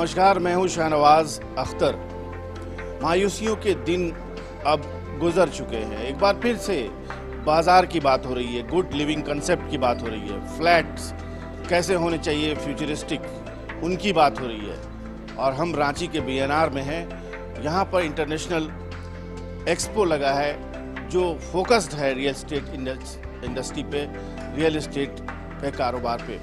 नमस्कार, मैं हूं शाहनवाज अख्तर। मायूसियों के दिन अब गुजर चुके हैं। एक बार फिर से बाजार की बात हो रही है, गुड लिविंग कंसेप्ट की बात हो रही है, फ्लैट्स कैसे होने चाहिए फ्यूचरिस्टिक, उनकी बात हो रही है। और हम रांची के बीएनआर में हैं। यहाँ पर इंटरनेशनल एक्सपो लगा है जो फोकस्ड है रियल एस्टेट इंडस्ट्री पे, रियल एस्टेट के कारोबार पे।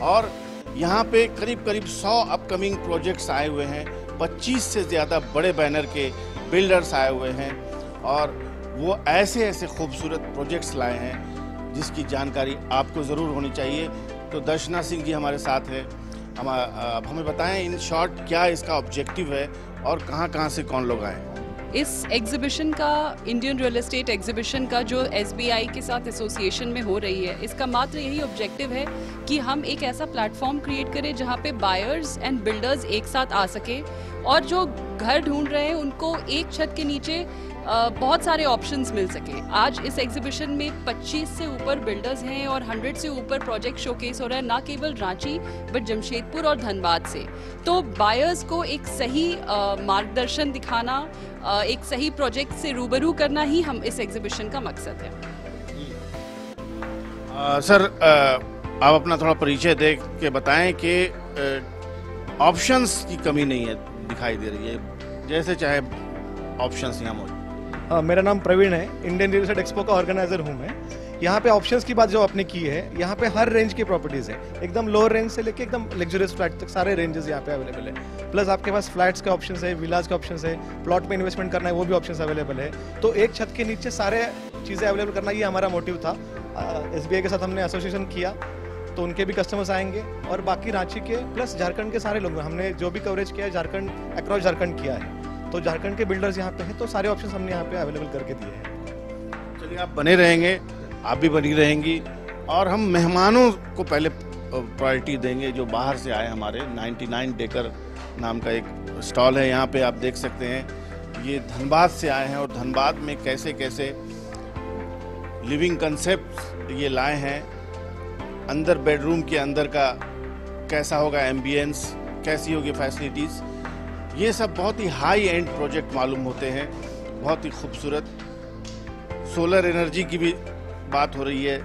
और यहाँ पे करीब 100 अपकमिंग प्रोजेक्ट्स आए हुए हैं। 25 से ज़्यादा बड़े बैनर के बिल्डर्स आए हुए हैं और वो ऐसे खूबसूरत प्रोजेक्ट्स लाए हैं जिसकी जानकारी आपको ज़रूर होनी चाहिए। तो दर्शना सिंह जी हमारे साथ हैं। अब हमें बताएं इन शॉर्ट क्या इसका ऑब्जेक्टिव है और कहाँ से कौन लोग आए। इस एग्जीबिशन का, इंडियन रियल एस्टेट एग्जीबिशन का जो एसबीआई के साथ एसोसिएशन में हो रही है, इसका मात्र यही ऑब्जेक्टिव है कि हम एक ऐसा प्लेटफॉर्म क्रिएट करें जहां पे बायर्स एंड बिल्डर्स एक साथ आ सके और जो घर ढूंढ रहे हैं उनको एक छत के नीचे बहुत सारे ऑप्शंस मिल सके। आज इस एग्जीबिशन में 25 से ऊपर बिल्डर्स हैं और 100 से ऊपर प्रोजेक्ट शोकेस हो रहा है, ना केवल रांची बट जमशेदपुर और धनबाद से। तो बायर्स को एक सही मार्गदर्शन दिखाना, एक सही प्रोजेक्ट से रूबरू करना ही हम इस एग्जीबिशन का मकसद है। सर, आप अपना थोड़ा परिचय दे के बताएं कि ऑप्शंस की कमी नहीं है, दिखाई दे रही है, जैसे चाहे ऑप्शंस यहाँ मौजूद। मेरा नाम प्रवीण है, इंडियन रियल एस्टेट एक्सपो का ऑर्गेनाइजर हूँ मैं। यहाँ पे ऑप्शंस की बात जो आपने की है, यहाँ पे हर रेंज की प्रॉपर्टीज़ है, एकदम लोअर रेंज से लेके एकदम लग्जरियस फ्लैट तक सारे रेंजेस यहाँ पे अवेलेबल है। प्लस आपके पास फ्लैट्स के ऑप्शंस है, विलाज के ऑप्शंस है, प्लॉट में इन्वेस्टमेंट करना है वो भी ऑप्शंस अवेलेबल है। तो एक छत के नीचे सारे चीज़ें अवेलेबल करना ये हमारा मोटिव था। एसबीआई के साथ हमने एसोसिएशन किया तो उनके भी कस्टमर्स आएंगे और बाकी रांची के प्लस झारखंड के सारे लोग, हमने जो भी कवरेज किया है झारखंड, अक्रॉस झारखंड किया है। तो झारखंड के बिल्डर्स यहाँ पे हैं तो सारे ऑप्शंस हमने यहाँ पे अवेलेबल करके दिए हैं। चलिए, आप बने रहेंगे, आप भी बनी रहेंगी और हम मेहमानों को पहले प्रायोरिटी देंगे जो बाहर से आए। हमारे 99 डेकर नाम का एक स्टॉल है, यहाँ पे आप देख सकते हैं। ये धनबाद से आए हैं और धनबाद में कैसे लिविंग कंसेप्ट ये लाए हैं। अंदर बेडरूम के अंदर का कैसा होगा एम्बियंस, कैसी होगी फैसिलिटीज़, ये सब बहुत ही हाई एंड प्रोजेक्ट मालूम होते हैं, बहुत ही खूबसूरत। सोलर एनर्जी की भी बात हो रही है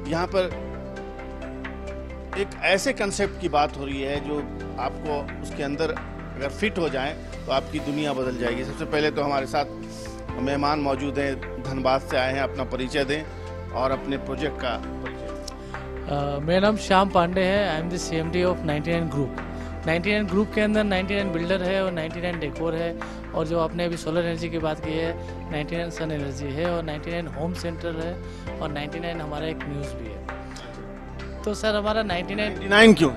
यहाँ पर। एक ऐसे कंसेप्ट की बात हो रही है जो आपको उसके अंदर अगर फिट हो जाए तो आपकी दुनिया बदल जाएगी। सबसे पहले तो हमारे साथ मेहमान मौजूद हैं, धनबाद से आए हैं। अपना परिचय दें और अपने प्रोजेक्ट का परिचय। मेरा नाम श्याम पांडे है। I am the CMD of 99 group. 99 group के अंदर 99 बिल्डर है और 99 डेकोर है, और जो आपने अभी सोलर एनर्जी की बात की है 99 सन एनर्जी है, और 99 होम सेंटर है, और 99 हमारा एक न्यूज़ भी है। तो सर हमारा 99 क्यों?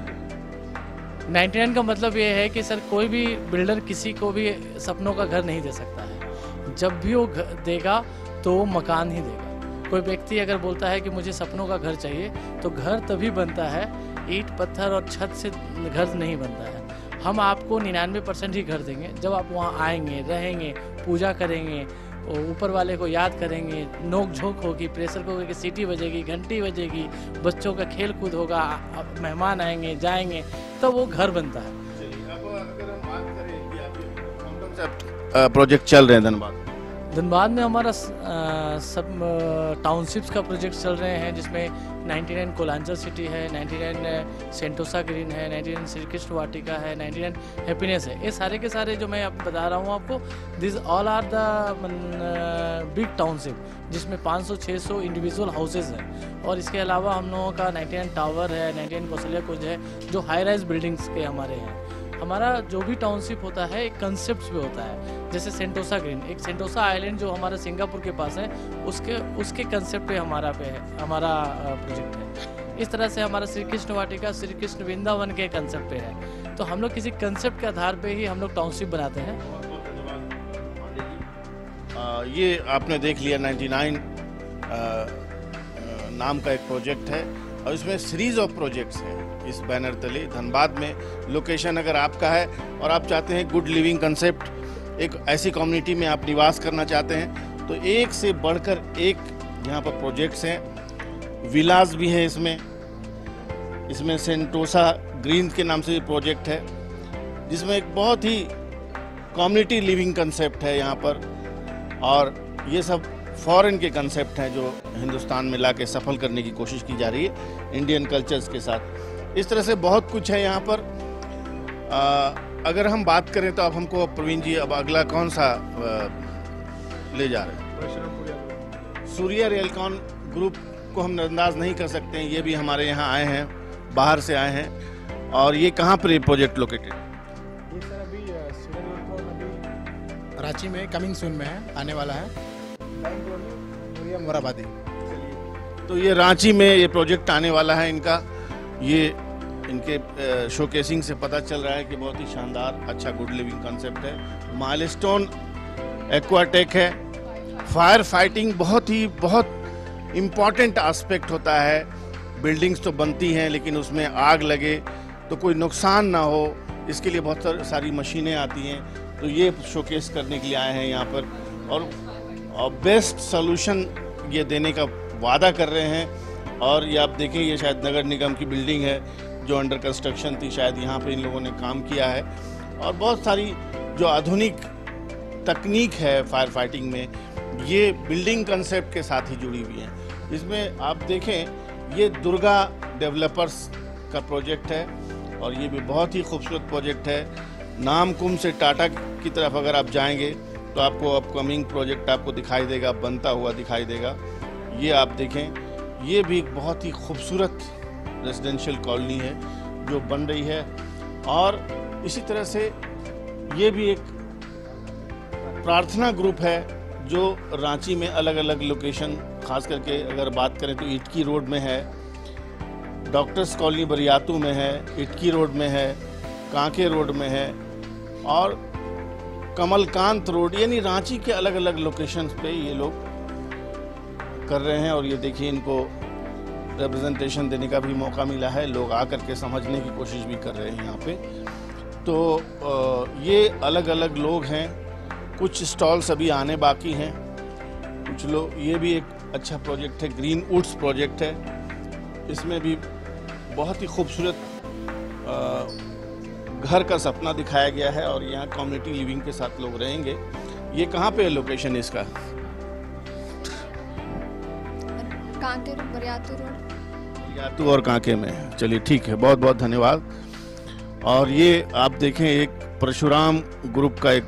99 का मतलब ये है कि सर कोई भी बिल्डर किसी को भी सपनों का घर नहीं दे सकता है। जब भी वो देगा तो वो मकान ही देगा। कोई व्यक्ति अगर बोलता है कि मुझे सपनों का घर चाहिए तो घर तभी बनता है, ईंट पत्थर और छत से घर नहीं बनता है। हम आपको 99% ही घर देंगे जब आप वहाँ आएंगे, रहेंगे, पूजा करेंगे, ऊपर वाले को याद करेंगे, नोक झोंक होगी, प्रेशर कुकर की सीटी बजेगी, घंटी बजेगी, बच्चों का खेल कूद होगा, मेहमान आएंगे जाएंगे, तो वो घर बनता है। अब अगर हम बात करें कि आप कौन सा प्रोजेक्ट चल रहे हैं धनबाद में हमारा सब टाउनशिप्स का प्रोजेक्ट चल रहे हैं, जिसमें 99 कोलांचर सिटी है, 99 सेंटोसा ग्रीन है, 99 श्री कृष्ण वाटिका है, 99 हैप्पीनेस है। ये सारे के सारे जो मैं अब बता रहा हूँ आपको, this all are the big township, जिसमें 500-600 इंडिविजुअल हाउसेज हैं। और इसके अलावा हम लोगों का 99 टावर है, 99 कौशल्या कुंज है, जो हाई राइज बिल्डिंग्स के हमारे हैं। हमारा जो भी टाउनशिप होता है एक कंसेप्ट पे होता है। जैसे सेंटोसा ग्रीन, एक सेंटोसा आइलैंड जो हमारा सिंगापुर के पास है, उसके कंसेप्ट पे हमारा प्रोजेक्ट है। इस तरह से हमारा श्री कृष्ण वाटिका, श्री कृष्ण वृंदावन के कंसेप्ट पे है। तो हम लोग किसी कंसेप्ट के आधार पे ही हम लोग टाउनशिप बनाते हैं। ये आपने देख लिया 99 नाम का एक प्रोजेक्ट है और इसमें सीरीज ऑफ प्रोजेक्ट्स हैं इस बैनर तले। धनबाद में लोकेशन अगर आपका है और आप चाहते हैं गुड लिविंग कंसेप्ट, एक ऐसी कम्युनिटी में आप निवास करना चाहते हैं, तो एक से बढ़कर एक यहाँ पर प्रोजेक्ट्स हैं। विलास भी है इसमें सेंटोसा ग्रीन के नाम से प्रोजेक्ट है। जिसमें एक बहुत ही कम्युनिटी लिविंग कंसेप्ट है यहाँ पर, और ये सब फॉरेन के कंसेप्ट हैं जो हिंदुस्तान में लाके सफल करने की कोशिश की जा रही है इंडियन कल्चर्स के साथ। इस तरह से बहुत कुछ है यहाँ पर। अगर हम बात करें तो अब हमको प्रवीण जी अब अगला कौन सा ले जा रहे हैं? सूर्या रेलकॉन ग्रुप को हम नजरअंदाज नहीं कर सकते हैं, ये भी हमारे यहाँ आए हैं, बाहर से आए हैं। और ये कहाँ पर ये प्रोजेक्ट लोकेटेड? ये सर अभी सूर्या रेलकॉन अभी रांची में कमिंग सून में है, आने वाला है मोराबादी। तो ये रांची में ये प्रोजेक्ट आने वाला है इनका। ये इनके शोकेसिंग से पता चल रहा है कि बहुत ही शानदार अच्छा गुड लिविंग कंसेप्ट है। माइलस्टोन एक्वाटेक है। फायर फाइटिंग बहुत इम्पॉर्टेंट एस्पेक्ट होता है। बिल्डिंग्स तो बनती हैं लेकिन उसमें आग लगे तो कोई नुकसान ना हो, इसके लिए बहुत सारी मशीनें आती हैं। तो ये शोकेस करने के लिए आए हैं यहाँ पर, और बेस्ट सॉल्यूशन ये देने का वादा कर रहे हैं। और ये आप देखें, ये शायद नगर निगम की बिल्डिंग है जो अंडर कंस्ट्रक्शन थी, शायद यहाँ पे इन लोगों ने काम किया है। और बहुत सारी जो आधुनिक तकनीक है फायर फाइटिंग में, ये बिल्डिंग कंसेप्ट के साथ ही जुड़ी हुई है। इसमें आप देखें, ये दुर्गा डेवलपर्स का प्रोजेक्ट है और ये भी बहुत ही खूबसूरत प्रोजेक्ट है। नामकुम से टाटा की तरफ अगर आप जाएंगे तो आपको अपकमिंग प्रोजेक्ट आपको दिखाई देगा, बनता हुआ दिखाई देगा। ये आप देखें, ये भी एक बहुत ही खूबसूरत रेजिडेंशियल कॉलोनी है जो बन रही है। और इसी तरह से ये भी एक प्रार्थना ग्रुप है जो रांची में अलग अलग लोकेशन, खास करके अगर बात करें तो इटकी रोड में है, डॉक्टर्स कॉलोनी बरियातू में है, इटकी रोड में है, कांके रोड में है और कमलकांत रोड, यानी रांची के अलग अलग लोकेशंस पे ये लोग कर रहे हैं। और ये देखिए, इनको रिप्रेजेंटेशन देने का भी मौका मिला है, लोग आकर के समझने की कोशिश भी कर रहे हैं यहाँ पे। तो ये अलग अलग लोग हैं, कुछ स्टॉल्स अभी आने बाकी हैं, कुछ लोग। ये भी एक अच्छा प्रोजेक्ट है, ग्रीन वुड्स प्रोजेक्ट है। इसमें भी बहुत ही खूबसूरत घर का सपना दिखाया गया है और यहाँ कम्युनिटी लिविंग के साथ लोग रहेंगे। ये कहाँ पे है लोकेशन इसका? कांके रोड, बरियातू और कांके में। चलिए ठीक है, बहुत बहुत धन्यवाद। और ये आप देखें, एक परशुराम ग्रुप का एक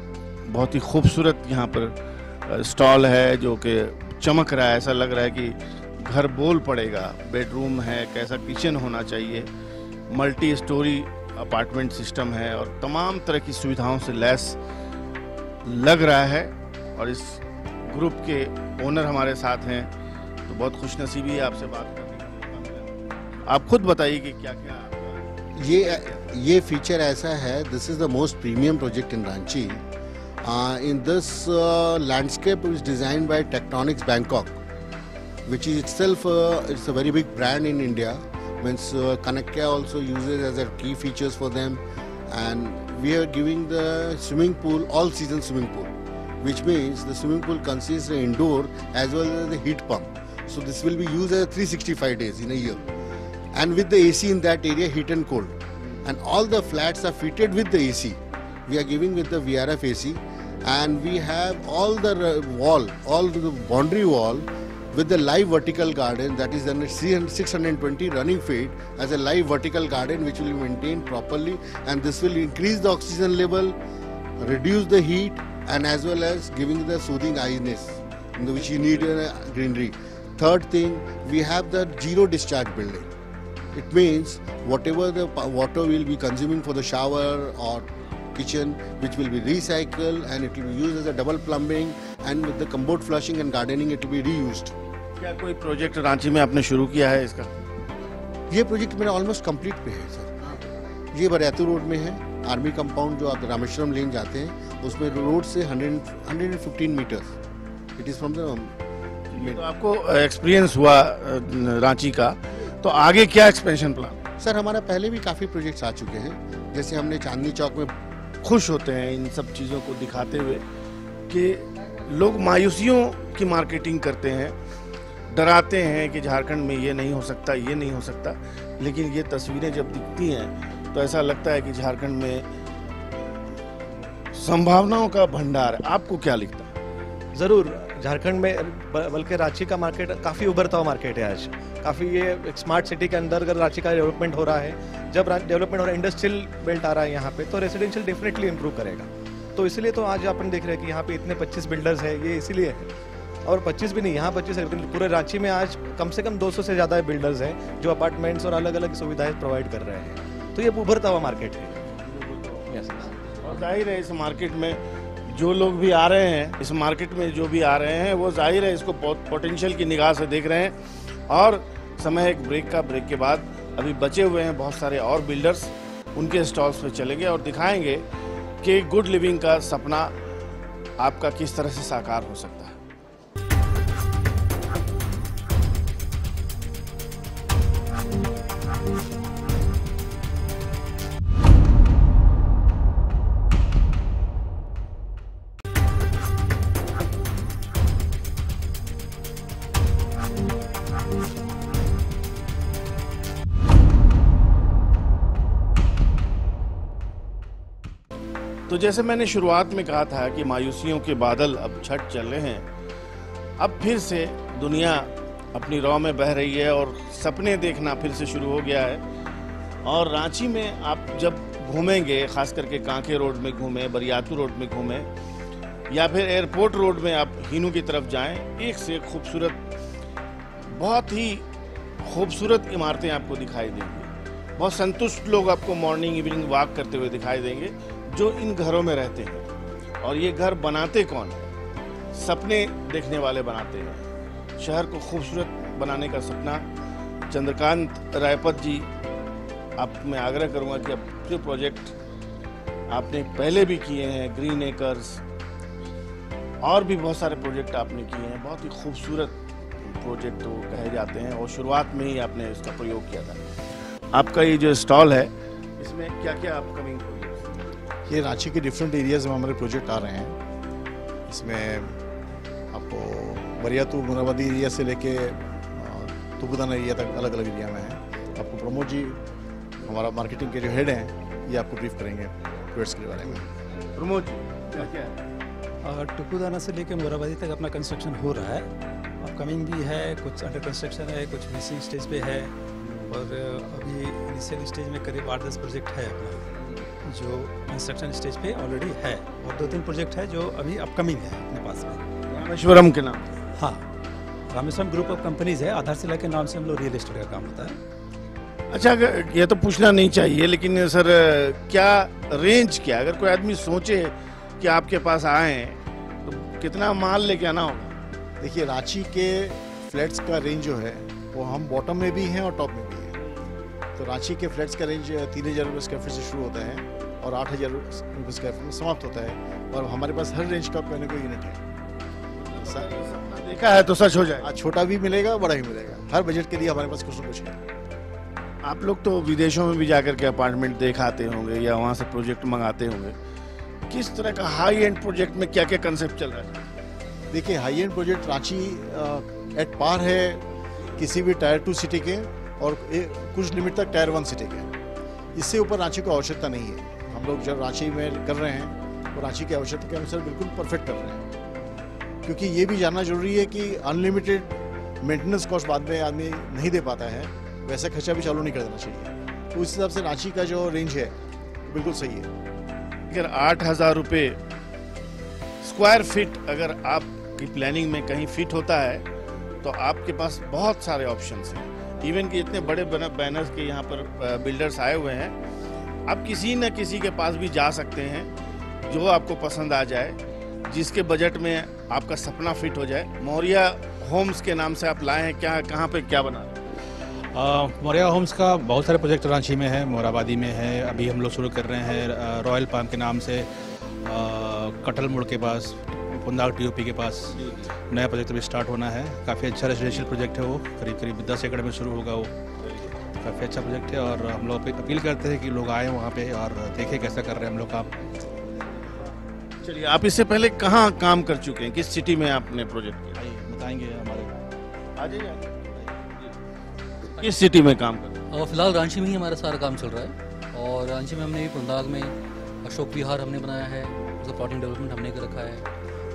बहुत ही खूबसूरत यहाँ पर स्टॉल है जो कि चमक रहा है, ऐसा लग रहा है कि घर बोल पड़ेगा। बेडरूम है, कैसा किचन होना चाहिए, मल्टी स्टोरी अपार्टमेंट सिस्टम है और तमाम तरह की सुविधाओं से लैस लग रहा है। और इस ग्रुप के ओनर हमारे साथ हैं, तो बहुत खुशनसीबी है आपसे बात करने का। आप खुद बताइए कि क्या क्या ये फीचर ऐसा है। This is the most premium project in Ranchi. In this landscape is designed by Tectonics Bangkok, which is itself it's a very big brand in India. Means Kanakya also uses as a key features for them, and we are giving the swimming pool, all season swimming pool, which means the swimming pool consists of indoor as well as the heat pump. So this will be used as 365 days in a year, and with the AC in that area, heat and cold, and all the flats are fitted with the AC. We are giving with the VRF AC, and we have all the wall, all the boundary wall with the live vertical garden, that is under 620 running feet as a live vertical garden which will be maintained properly, and this will increase the oxygen level, reduce the heat, and as well as giving the soothing eyes which you need in a greenery. Third thing, we have the zero discharge building. It means whatever the water will be consuming for the shower or kitchen, which will be recycled, and it will be used as a double plumbing, and with the commode flushing and gardening it will be reused. क्या कोई project Ranchi में आपने शुरू किया है इसका? ये project मेरा ऑलमोस्ट कंप्लीट पे है सर। ये बरियातू रोड में है, आर्मी कंपाउंड जो आप रामेश्वरम लेन जाते हैं, उसमें रोड से 115 metres it is from the. तो आपको एक्सपीरियंस हुआ रांची का, तो आगे क्या एक्सपेंशन प्लान? सर हमारा पहले भी काफ़ी प्रोजेक्ट्स आ चुके हैं, जैसे हमने चांदनी चौक में। खुश होते हैं इन सब चीज़ों को दिखाते हुए कि लोग मायूसियों की मार्केटिंग करते हैं, डराते हैं कि झारखंड में ये नहीं हो सकता, ये नहीं हो सकता, लेकिन ये तस्वीरें जब दिखती हैं तो ऐसा लगता है कि झारखंड में संभावनाओं का भंडार है, आपको क्या लिखता है? ज़रूर, झारखंड में बल्कि रांची का मार्केट काफ़ी उभरता हुआ मार्केट है आज। काफ़ी ये एक स्मार्ट सिटी के अंदर अगर रांची का डेवलपमेंट हो रहा है, जब डेवलपमेंट हो रहा है, इंडस्ट्रियल बेल्ट आ रहा है यहाँ पे, तो रेजिडेंशियल डेफिनेटली इंप्रूव करेगा। तो इसलिए तो आज अपन देख रहे हैं कि यहाँ पे इतने 25 बिल्डर्स हैं, ये इसीलिए है। और 25 भी नहीं, यहाँ 25 है, पूरे रांची में आज कम से कम 200 से ज़्यादा बिल्डर्स हैं जो अपार्टमेंट्स और अलग अलग सुविधाएं प्रोवाइड कर रहे हैं। तो ये उभरता हुआ मार्केट है। और जाहिर है इस मार्केट में जो लोग भी आ रहे हैं, इस मार्केट में जो भी आ रहे हैं, वो जाहिर है इसको पोटेंशियल की निगाह से देख रहे हैं। और समय एक ब्रेक का, ब्रेक के बाद अभी बचे हुए हैं बहुत सारे और बिल्डर्स, उनके स्टॉल्स पे चलेंगे और दिखाएंगे कि गुड लिविंग का सपना आपका किस तरह से साकार हो सकता है। तो जैसे मैंने शुरुआत में कहा था कि मायूसियों के बादल अब छट चल रहे हैं, अब फिर से दुनिया अपनी रौ में बह रही है और सपने देखना फिर से शुरू हो गया है। और रांची में आप जब घूमेंगे, खास करके कांके रोड में घूमें, बरियातू रोड में घूमें, या फिर एयरपोर्ट रोड में आप हिनू की तरफ जाएं, एक से एक खूबसूरत, बहुत ही खूबसूरत इमारतें आपको दिखाई देंगी। बहुत संतुष्ट लोग आपको मॉर्निंग इवनिंग वॉक करते हुए दिखाई देंगे जो इन घरों में रहते हैं। और ये घर बनाते कौन है? सपने देखने वाले बनाते हैं। शहर को खूबसूरत बनाने का सपना चंद्रकांत रायपत जी, आप मैं आग्रह करूंगा कि अब जो प्रोजेक्ट आपने पहले भी किए हैं, ग्रीन एकर्स और भी बहुत सारे प्रोजेक्ट आपने किए हैं, बहुत ही खूबसूरत प्रोजेक्ट वो कहे जाते हैं और शुरुआत में ही आपने इसका प्रयोग किया था। आपका ये जो स्टॉल है, इसमें क्या क्या अपकमिंग प्रोजेक्ट? ये रांची के डिफरेंट एरियाज में हमारे प्रोजेक्ट आ रहे हैं। इसमें आपको बरियातू मुराबादी एरिया से लेके तुगुदाना एरिया तक अलग अलग एरिया में है। आपको प्रमोद जी, हमारा मार्केटिंग के जो हेड हैं, ये आपको ब्रीफ करेंगे प्रोजेक्ट्स के बारे में। प्रमोद जी, क्या क्या है? टुकुदाना से लेके मुराबादी तक अपना कंस्ट्रक्शन हो रहा है। अपकमिंग भी है, कुछ अंडर कंस्ट्रक्शन है, कुछ फिनिशिंग स्टेज पे है और अभी इनिशियल स्टेज में करीब 8-10 प्रोजेक्ट है अपना जो कंस्ट्रक्शन स्टेज पे ऑलरेडी है, और 2-3 प्रोजेक्ट है जो अभी अपकमिंग है अपने पास में। रामेश्वरम के नाम? हाँ, रामेश्वरम ग्रुप ऑफ कंपनीज है, आधारशिला के नाम से हम लोग रियल एस्टेट का काम होता है। अच्छा, ये तो पूछना नहीं चाहिए, लेकिन सर क्या रेंज क्या, अगर कोई आदमी सोचे कि आपके पास आए तो कितना माल लेके आना होगा? देखिए, रांची के फ्लैट्स का रेंज जो है वो हम बॉटम में भी हैं और टॉप में भी हैं। तो रांची के फ्लैट्स का रेंज 3000 रुपये स्क्वायर फीट से शुरू होता है और 8000 रुपये स्क्वायर फीट में समाप्त होता है। और हमारे पास हर रेंज का कोई ना कोई यूनिट है। देखा है तो सच हो जाए। छोटा भी मिलेगा, बड़ा भी मिलेगा, हर बजट के लिए हमारे पास कुछ ना कुछ है। आप लोग तो विदेशों में भी जाकर के अपार्टमेंट दिखाते होंगे या वहाँ से प्रोजेक्ट मंगाते होंगे, किस तरह का हाई एंड प्रोजेक्ट में क्या क्या कंसेप्ट चल रहा है? देखिए, high end project Ranchi at par है किसी भी टायर 2 सिटी के और कुछ लिमिट तक टायर 1 सिटी के। इससे ऊपर रांची को आवश्यकता नहीं है। हम लोग जब रांची में कर रहे हैं तो रांची की आवश्यकता के अनुसार बिल्कुल परफेक्ट कर रहे हैं, क्योंकि ये भी जानना जरूरी है कि अनलिमिटेड मेंटेनेंस कॉस्ट बाद में आदमी नहीं दे पाता है, वैसा खर्चा भी चालू नहीं कर देना चाहिए। तो उस हिसाब से रांची का जो रेंज है बिल्कुल सही है। अगर 8000 रुपये स्क्वायर फीट अगर आपकी प्लानिंग में कहीं फिट होता है तो आपके पास बहुत सारे ऑप्शंस हैं। इवन कि इतने बड़े बैनर्स के यहाँ पर बिल्डर्स आए हुए हैं, आप किसी न किसी के पास भी जा सकते हैं जो आपको पसंद आ जाए, जिसके बजट में आपका सपना फिट हो जाए। मौर्या होम्स के नाम से आप लाए हैं, क्या कहाँ पे क्या बना रहे हैं? मौर्या होम्स का बहुत सारे प्रोजेक्ट रांची में है, मोराबादी में है, अभी हम लोग शुरू कर रहे हैं रॉयल पाम के नाम से कटल मोड़ के पास, पुंदाग टीओपी के पास नया प्रोजेक्ट अभी स्टार्ट होना है। काफ़ी अच्छा रेजिडेंशियल प्रोजेक्ट है वो, करीब करीब 10 एकड़ में शुरू होगा वो। काफ़ी अच्छा प्रोजेक्ट है और हम लोग अपील करते हैं कि लोग आए वहाँ पे और देखें कैसा कर रहे हैं हम लोग काम। चलिए, आप इससे पहले कहाँ काम कर चुके हैं, किस सिटी में आपने प्रोजेक्ट किया? बताएंगे हमारे। आ जाइए। किस सिटी में काम कर? फिलहाल रांची में ही हमारा सारा काम चल रहा है और रांची में हमने पुंदाग में अशोक विहार हमने बनाया है, का प्लॉटिंग डेवलपमेंट हमने कर रखा है,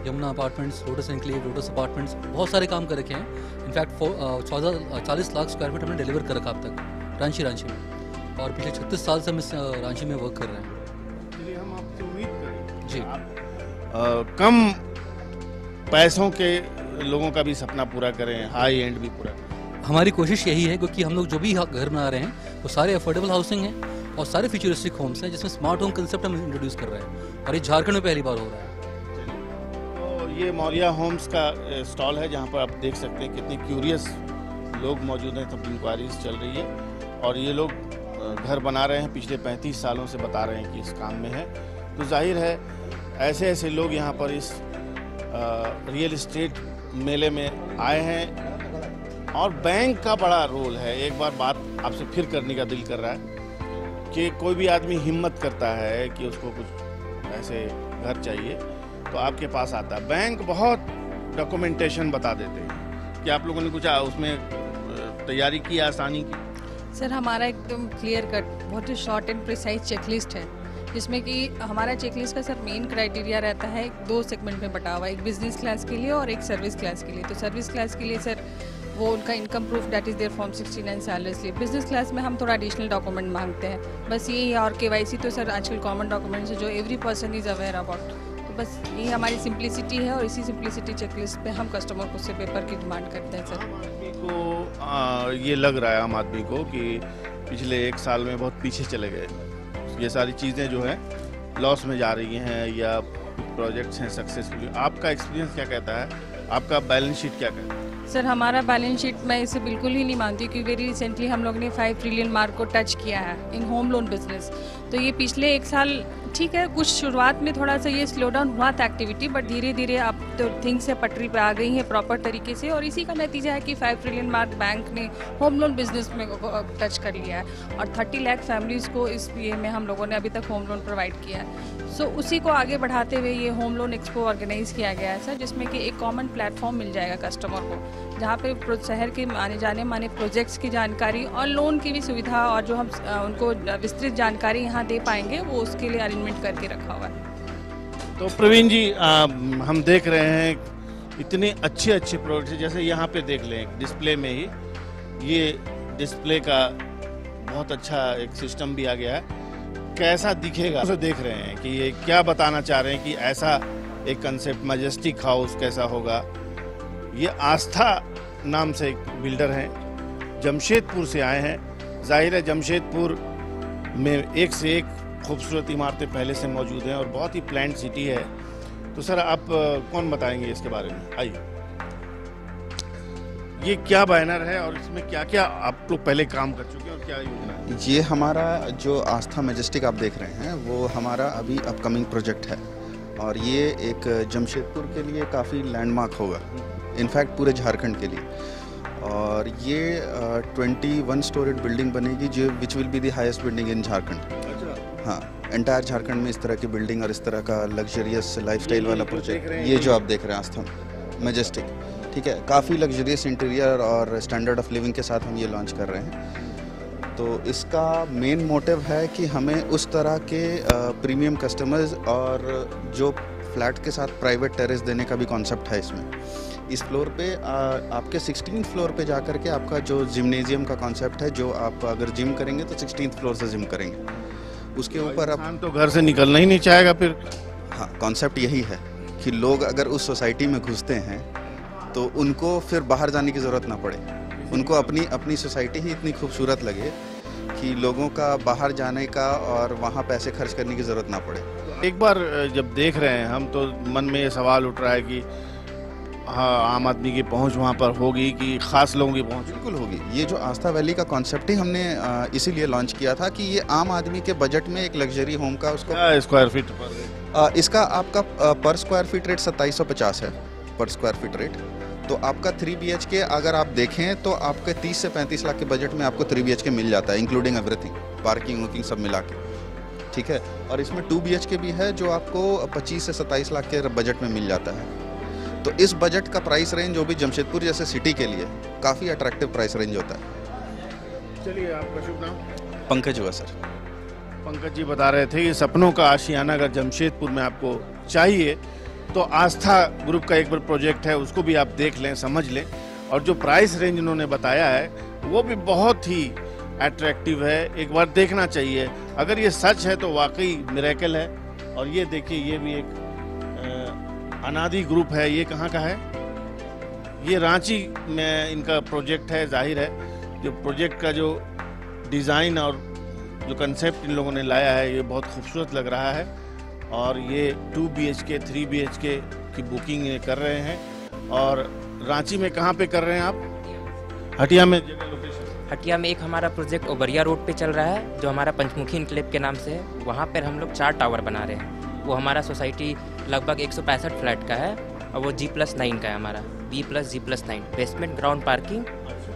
Yamuna apartments, lotus enclave, lotus apartments, बहुत सारे काम कर रखे हैं। इनफैक्ट 40 लाख स्क्वायर फीट हमने डिलीवर कर रखा अब तक रांची में, और पिछले 36 साल से हम इस रांची में वर्क कर रहे हैं। चलिए हम आपसे उम्मीद करें जी कम पैसों के लोगों का भी सपना पूरा करें, हाई एंड भी पूरा करें। हमारी कोशिश यही है, क्योंकि हम लोग जो भी घर बना रहे हैं वो सारे अफोर्डेबल हाउसिंग हैं और सारे फ्यूचरिस्टिक होम्स हैं, जिसमें स्मार्ट होम कंसेप्ट हम इंट्रोड्यूस कर रहे हैं, और ये झारखंड में पहली बार हो रहा है। तो ये मौर्या होम्स का स्टॉल है, जहाँ पर आप देख सकते हैं कितने क्यूरियस लोग मौजूद हैं, सब इंक्वायरीज चल रही है, और ये लोग घर बना रहे हैं, पिछले 35 सालों से बता रहे हैं कि इस काम में है। तो जाहिर है ऐसे ऐसे लोग यहाँ पर इस रियल इस्टेट मेले में आए हैं, और बैंक का बड़ा रोल है। एक बार बात आपसे फिर करने का दिल कर रहा है कि कोई भी आदमी हिम्मत करता है कि उसको कुछ ऐसे घर चाहिए तो आपके पास आता है। बैंक बहुत डॉक्यूमेंटेशन बता देते हैं कि आप लोगों ने कुछ उसमें तैयारी की, आसानी की। सर हमारा एकदम क्लियर कट, बहुत ही शॉर्ट एंड प्रिसाइज चेकलिस्ट है, जिसमें कि हमारा चेकलिस्ट का सर मेन क्राइटेरिया रहता है 2 सेगमेंट में बटा हुआ, एक बिजनेस क्लास के लिए और एक सर्विस क्लास के लिए। तो सर्विस क्लास के लिए सर वो उनका income proof that is there form 69 salary slip. Business class में हम थोड़ा एडिशनल डॉक्यूमेंट मांगते हैं, बस यही है। और KYC तो सर आजकल कॉमन डॉक्यूमेंट्स है जो every person is aware about. तो बस यही हमारी सिंप्लिसिटी है, और इसी सिंप्लिसिटी चेकलिस्ट पे हम कस्टमर को से पेपर की डिमांड करते हैं। सर को ये लग रहा है आम आदमी को कि पिछले 1 साल में बहुत पीछे चले गए, ये सारी चीज़ें जो है लॉस में जा रही हैं या प्रोजेक्ट्स हैं सक्सेसफुली। आपका एक्सपीरियंस क्या कहता है, आपका बैलेंस शीट क्या कहता है? सर हमारा बैलेंस शीट मैं इसे बिल्कुल ही नहीं मानती, क्योंकि वेरी रिसेंटली हम लोग ने 5 ट्रिलियन मार्क को टच किया है इन होम लोन बिजनेस। तो ये पिछले 1 साल ठीक है, कुछ शुरुआत में थोड़ा सा ये स्लो डाउन हुआ था एक्टिविटी, बट धीरे धीरे अब तो थिंग्स से पटरी पे आ गई हैं प्रॉपर तरीके से, और इसी का नतीजा है कि 5 ट्रिलियन मार्क बैंक ने होम लोन बिजनेस में टच कर लिया है, और 30 लाख फैमिलीज़ को इस ये में हम लोगों ने अभी तक होम लोन प्रोवाइड किया है। सो उसी को आगे बढ़ाते हुए ये होम लोन एक्सपो ऑर्गेनाइज किया गया है सर, जिसमें कि एक कॉमन प्लेटफॉर्म मिल जाएगा कस्टमर को, जहाँ पे शहर के जाने माने प्रोजेक्ट्स की जानकारी और लोन की भी सुविधा, और जो हम उनको विस्तृत जानकारी यहाँ दे पाएंगे वो उसके लिए अरेंजमेंट करके रखा हुआ है। तो प्रवीण जी हम देख रहे हैं इतने अच्छे अच्छे प्रोडक्ट्स, जैसे यहाँ पे देख लें डिस्प्ले में ही, ये डिस्प्ले का बहुत अच्छा एक सिस्टम भी आ गया है। कैसा दिखेगा उसे देख रहे हैं कि ये क्या बताना चाह रहे हैं कि ऐसा एक कंसेप्ट मैजेस्टिक हाउस कैसा होगा। ये आस्था नाम से एक बिल्डर हैं, जमशेदपुर से आए हैं। जाहिर है जमशेदपुर में एक से एक खूबसूरत इमारतें पहले से मौजूद हैं और बहुत ही प्लान्ड सिटी है। तो सर आप कौन बताएंगे इसके बारे में? आइए, ये क्या बैनर है और इसमें क्या क्या आप लोग पहले काम कर चुके हैं और क्या योजना है? ये हमारा जो आस्था मैजेस्टिक आप देख रहे हैं वो हमारा अभी अपकमिंग प्रोजेक्ट है, और ये एक जमशेदपुर के लिए काफ़ी लैंडमार्क होगा, इनफैक्ट पूरे झारखंड के लिए। और ये 21 स्टोरेड बिल्डिंग बनेगी जो which will be the highest building in Jharkhand. हाँ, एंटायर झारखंड में इस तरह की बिल्डिंग और इस तरह का लग्जरियस लाइफस्टाइल वाला प्रोजेक्ट, ये जो आप देख रहे हैं आस्था मैजेस्टिक, ठीक है, काफ़ी लग्जरियस इंटीरियर और स्टैंडर्ड ऑफ लिविंग के साथ हम ये लॉन्च कर रहे हैं। तो इसका मेन मोटिव है कि हमें उस तरह के प्रीमियम कस्टमर्स और जो फ्लैट के साथ प्राइवेट टेरेस देने का भी कॉन्सेप्ट है इसमें। इस फ्लोर पे आपके 16th फ्लोर पे जा कर के आपका जो जिम्नेजियम का कॉन्सेप्ट है, जो आप अगर जिम करेंगे तो 16th फ्लोर से जिम करेंगे, उसके ऊपर आप तो घर से निकलना ही नहीं चाहेगा फिर। हाँ, कॉन्सेप्ट यही है कि लोग अगर उस सोसाइटी में घुसते हैं तो उनको फिर बाहर जाने की ज़रूरत ना पड़े, उनको अपनी सोसाइटी ही इतनी खूबसूरत लगे कि लोगों का बाहर जाने का और वहाँ पैसे खर्च करने की ज़रूरत ना पड़े। एक बार जब देख रहे हैं हम तो मन में ये सवाल उठ रहा है कि हाँ, आम आदमी की पहुंच वहाँ पर होगी कि खास लोगों की पहुंच? बिल्कुल होगी। ये जो आस्था वैली का कॉन्सेप्ट ही हमने इसीलिए लॉन्च किया था कि ये आम आदमी के बजट में एक लग्जरी होम का उसको स्क्वायर फीट पर इसका आपका पर स्क्वायर फीट रेट 2750 है पर स्क्वायर फीट रेट। तो आपका 3 BHK अगर आप देखें तो आपके 30 से 35 लाख के बजट में आपको 3 BHK मिल जाता है, इंक्लूडिंग एवरीथिंग, पार्किंग वुकिंग सब मिला के, ठीक है। और इसमें 2 BHK भी है जो आपको 25 से 27 लाख के बजट में मिल जाता है। तो इस बजट का प्राइस रेंज जो भी जमशेदपुर जैसे सिटी के लिए काफ़ी अट्रैक्टिव प्राइस रेंज होता है। चलिए, आपका शुभ नाम? पंकज हुआ सर। पंकज जी बता रहे थे कि सपनों का आशियाना अगर जमशेदपुर में आपको चाहिए तो आस्था ग्रुप का एक बार प्रोजेक्ट है, उसको भी आप देख लें, समझ लें। और जो प्राइस रेंज उन्होंने बताया है वो भी बहुत ही अट्रैक्टिव है, एक बार देखना चाहिए। अगर ये सच है तो वाकई मिरेकल है। और ये देखिए, ये भी एक अनादि ग्रुप है। ये कहाँ का है? ये रांची में इनका प्रोजेक्ट है। जाहिर है जो प्रोजेक्ट का जो डिज़ाइन और जो कंसेप्ट इन लोगों ने लाया है ये बहुत खूबसूरत लग रहा है। और ये 2 BHK 3 BHK की बुकिंग ये कर रहे हैं। और रांची में कहाँ पे कर रहे हैं आप? हटिया में जगह लोकेशन? हटिया में एक हमारा प्रोजेक्ट ओबरिया रोड पे चल रहा है जो हमारा पंचमुखी इनक्लेव के नाम से है। वहाँ पर हम लोग 4 टावर बना रहे हैं। वो हमारा सोसाइटी लगभग 165 फ्लैट का है और वो G+9 का है हमारा, B+G+9। बेसमेंट ग्राउंड पार्किंग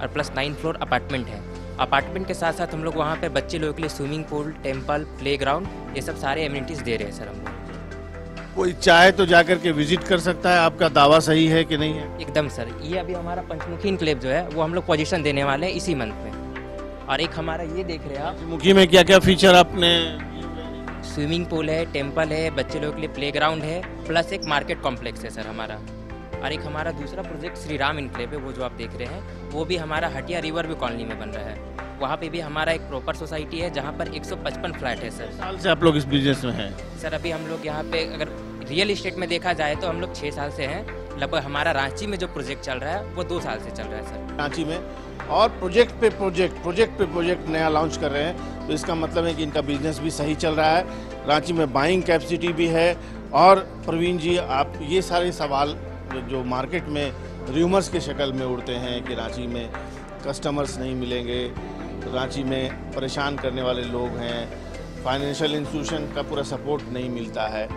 और प्लस 9 फ्लोर अपार्टमेंट है। अपार्टमेंट के साथ साथ हम लोग वहाँ पे बच्चे लोगों के लिए स्विमिंग पूल, टेम्पल, प्लेग्राउंड, ये सब सारे एमिनिटीज़ दे रहे हैं सर हम लोग। कोई चाहे तो जाकर के विजिट कर सकता है। आपका दावा सही है कि नहीं है? एकदम सर। ये अभी हमारा पंचमुखी इनक्लेव जो है वो हम लोग पोजीशन देने वाले हैं इसी मंथ में। और एक हमारा ये देख रहे हैं आप, पंचमुखी में क्या क्या फीचर आपने? स्विमिंग पूल है, टेम्पल है, बच्चे लोगों के लिए प्लेग्राउंड है, प्लस एक मार्केट कॉम्प्लेक्स है सर हमारा। और एक हमारा दूसरा प्रोजेक्ट श्री राम इनक्लेव है, वो जो आप देख रहे हैं वो भी हमारा हटिया रिवर व्यू कॉलोनी में बन रहा है। वहाँ पे भी हमारा एक प्रॉपर सोसाइटी है जहाँ पर 155 फ्लैट है सर। साल से आप लोग इस बिजनेस में हैं? सर अभी हम लोग यहाँ पे अगर रियल इस्टेट में देखा जाए तो हम लोग 6 साल से हैं। लगभग हमारा रांची में जो प्रोजेक्ट चल रहा है वो 2 साल से चल रहा है सर रांची में। और प्रोजेक्ट पे प्रोजेक्ट नया लॉन्च कर रहे हैं, तो इसका मतलब है कि इनका बिजनेस भी सही चल रहा है। रांची में बाइंग कैपेसिटी भी है। और प्रवीण जी, आप ये सारे सवाल जो मार्केट में र्यूमर्स के शक्ल में उड़ते हैं कि रांची में कस्टमर्स नहीं मिलेंगे, रांची में परेशान करने वाले लोग हैं, फाइनेंशियल इंस्टीट्यूशन का पूरा सपोर्ट नहीं मिलता है,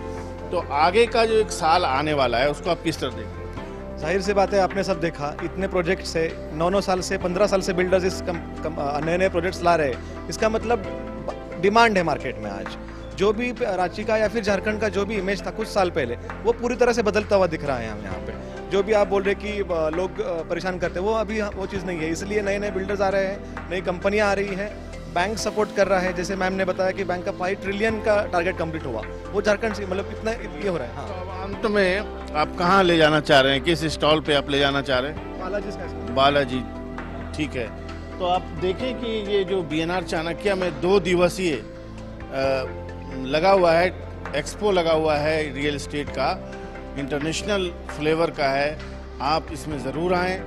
तो आगे का जो एक साल आने वाला है उसको आप किस तरह देखते हैं? जाहिर सी बात है, आपने सब देखा, इतने प्रोजेक्ट से 9 साल से 15 साल से बिल्डर्स इस नए नए प्रोजेक्ट्स ला रहे हैं। इसका मतलब डिमांड है मार्केट में। आज जो भी रांची का या फिर झारखंड का जो भी इमेज था कुछ साल पहले, वो पूरी तरह से बदलता हुआ दिख रहा है हमें यहाँ पे। जो भी आप बोल रहे कि लोग परेशान करते हैं, वो अभी वो चीज़ नहीं है। इसलिए नए नए बिल्डर्स आ रहे हैं, नई कंपनियाँ आ रही हैं, बैंक सपोर्ट कर रहा है। जैसे मैम ने बताया कि बैंक का 5 ट्रिलियन का टारगेट कंप्लीट हुआ, वो झारखंड से, मतलब इतना ये हो रहा है। हाँ, अंत में आप कहाँ ले जाना चाह रहे हैं? किस स्टॉल पे आप ले जाना चाह रहे हैं? बालाजी, ठीक है। तो आप देखें कि ये जो BNR चाणक्य में 2 दिवसीय लगा हुआ है, एक्सपो लगा हुआ है, रियल एस्टेट का इंटरनेशनल फ्लेवर का है। आप इसमें ज़रूर आएँ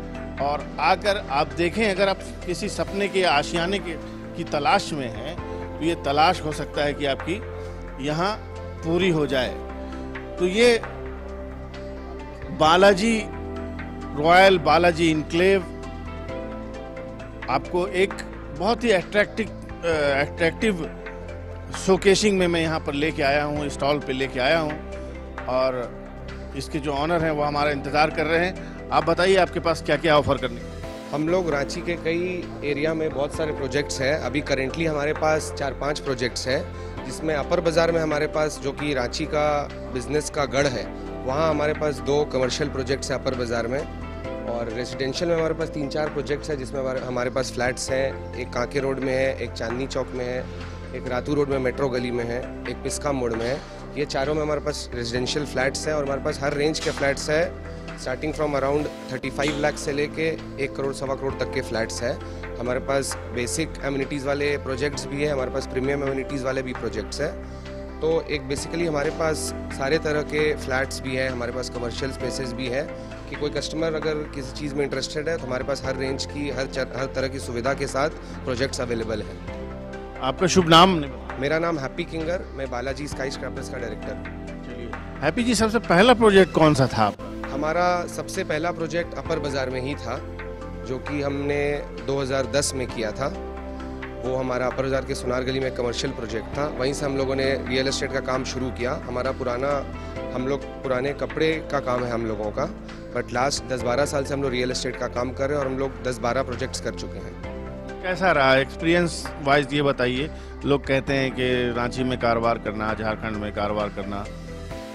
और आकर आप देखें। अगर आप किसी सपने के आशियाने की तलाश में हैं तो ये तलाश हो सकता है कि आपकी यहाँ पूरी हो जाए। तो ये बालाजी, रॉयल बालाजी इनक्लेव आपको एक बहुत ही अट्रैक्टिव शोकेसिंग में मैं यहाँ पर लेके आया हूँ, स्टॉल पे लेके आया हूँ। और इसके जो ऑनर हैं वो हमारा इंतज़ार कर रहे हैं। आप बताइए आपके पास क्या क्या ऑफर करने का? हम लोग रांची के कई एरिया में बहुत सारे प्रोजेक्ट्स हैं। अभी करेंटली हमारे पास 4-5 प्रोजेक्ट्स हैं, जिसमें अपर बाज़ार में हमारे पास, जो कि रांची का बिजनेस का गढ़ है, वहाँ हमारे पास 2 कमर्शियल प्रोजेक्ट्स हैं अपर बाज़ार में। और रेजिडेंशियल में हमारे पास 3-4 प्रोजेक्ट्स हैं, जिसमें हमारे पास फ्लैट्स हैं। एक कांके रोड में है, एक चांदनी चौक में है, एक रातू रोड में मेट्रो गली में है, एक पिस्का मोड़ में है। ये चारों में हमारे पास रेजिडेंशियल फ्लैट्स हैं। और हमारे पास हर रेंज के फ्लैट्स हैं, स्टार्टिंग फ्रॉम अराउंड 35 लाख से लेके 1 करोड़ 1.25 करोड़ तक के फ्लैट्स हैं। हमारे पास बेसिक एमिनिटीज़ वाले प्रोजेक्ट्स भी है, हमारे पास प्रीमियम एमिनिटीज़ वाले भी प्रोजेक्ट्स हैं। तो एक बेसिकली हमारे पास सारे तरह के फ्लैट्स भी हैं, हमारे पास कमर्शियल स्पेसेस भी है कि कोई कस्टमर अगर किसी चीज़ में इंटरेस्टेड है तो हमारे पास हर रेंज की, हर तरह की सुविधा के साथ प्रोजेक्ट्स अवेलेबल हैं। आपका शुभ नाम? मेरा नाम हैप्पी किंगर, मैं बालाजी स्काई स्क्रैपर्स का डायरेक्टर। चलिए हैप्पी जी, सबसे पहला प्रोजेक्ट कौन सा था आपका? हमारा सबसे पहला प्रोजेक्ट अपर बाज़ार में ही था, जो कि हमने 2010 में किया था। वो हमारा अपर बाज़ार के सुनार गली में कमर्शियल प्रोजेक्ट था। वहीं से हम लोगों ने रियल एस्टेट का काम शुरू किया। हमारा पुराने कपड़े का काम है हम लोगों का, बट लास्ट 10-12 साल से हम लोग रियल एस्टेट का काम कर रहे हैं और हम लोग 10-12 प्रोजेक्ट्स कर चुके हैं। कैसा रहा एक्सपीरियंस वाइज, ये बताइए। लोग कहते हैं कि रांची में कारोबार करना, झारखंड में कारोबार करना,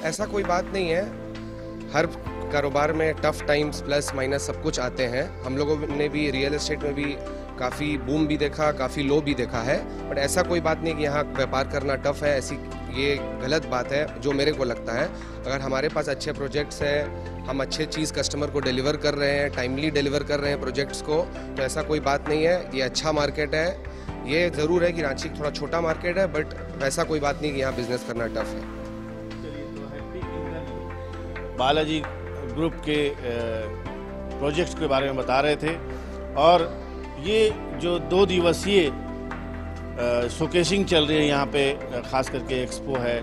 ऐसा कोई बात नहीं है। हर कारोबार में टफ टाइम्स प्लस माइनस सब कुछ आते हैं। हम लोगों ने भी रियल एस्टेट में भी काफ़ी बूम भी देखा, काफ़ी लो भी देखा है, बट ऐसा कोई बात नहीं कि यहाँ व्यापार करना टफ है, ऐसी ये गलत बात है जो मेरे को लगता है। अगर हमारे पास अच्छे प्रोजेक्ट्स हैं, हम अच्छे चीज़ कस्टमर को डिलीवर कर रहे हैं, टाइमली डिलीवर कर रहे हैं प्रोजेक्ट्स को, तो ऐसा कोई बात नहीं है। ये अच्छा मार्केट है। ये ज़रूर है कि रांची थोड़ा छोटा मार्केट है, बट वैसा कोई बात नहीं कि यहाँ बिजनेस करना टफ है। बालाजी ग्रुप के प्रोजेक्ट्स के बारे में बता रहे थे, और ये जो 2 दिवसीय शोकेसिंग चल रही है यहाँ पे, ख़ास करके एक्सपो है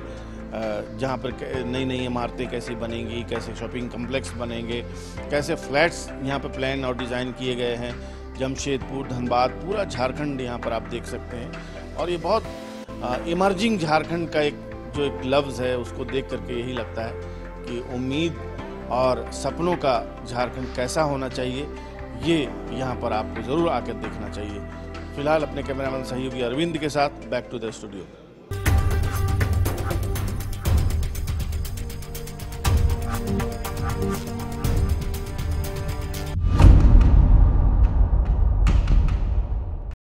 जहाँ पर नई नई इमारतें कैसी बनेंगी, कैसे शॉपिंग कम्प्लेक्स बनेंगे, कैसे फ्लैट्स यहाँ पे प्लान और डिज़ाइन किए गए हैं। जमशेदपुर, धनबाद, पूरा झारखंड यहाँ पर आप देख सकते हैं। और ये बहुत इमर्जिंग झारखंड का एक लफ्ज़ है, उसको देख करके यही लगता है कि उम्मीद और सपनों का झारखंड कैसा होना चाहिए, ये यहाँ पर आपको ज़रूर आकर देखना चाहिए। फिलहाल अपने कैमरामैन सहयोगी अरविंद के साथ बैक टू द स्टूडियो।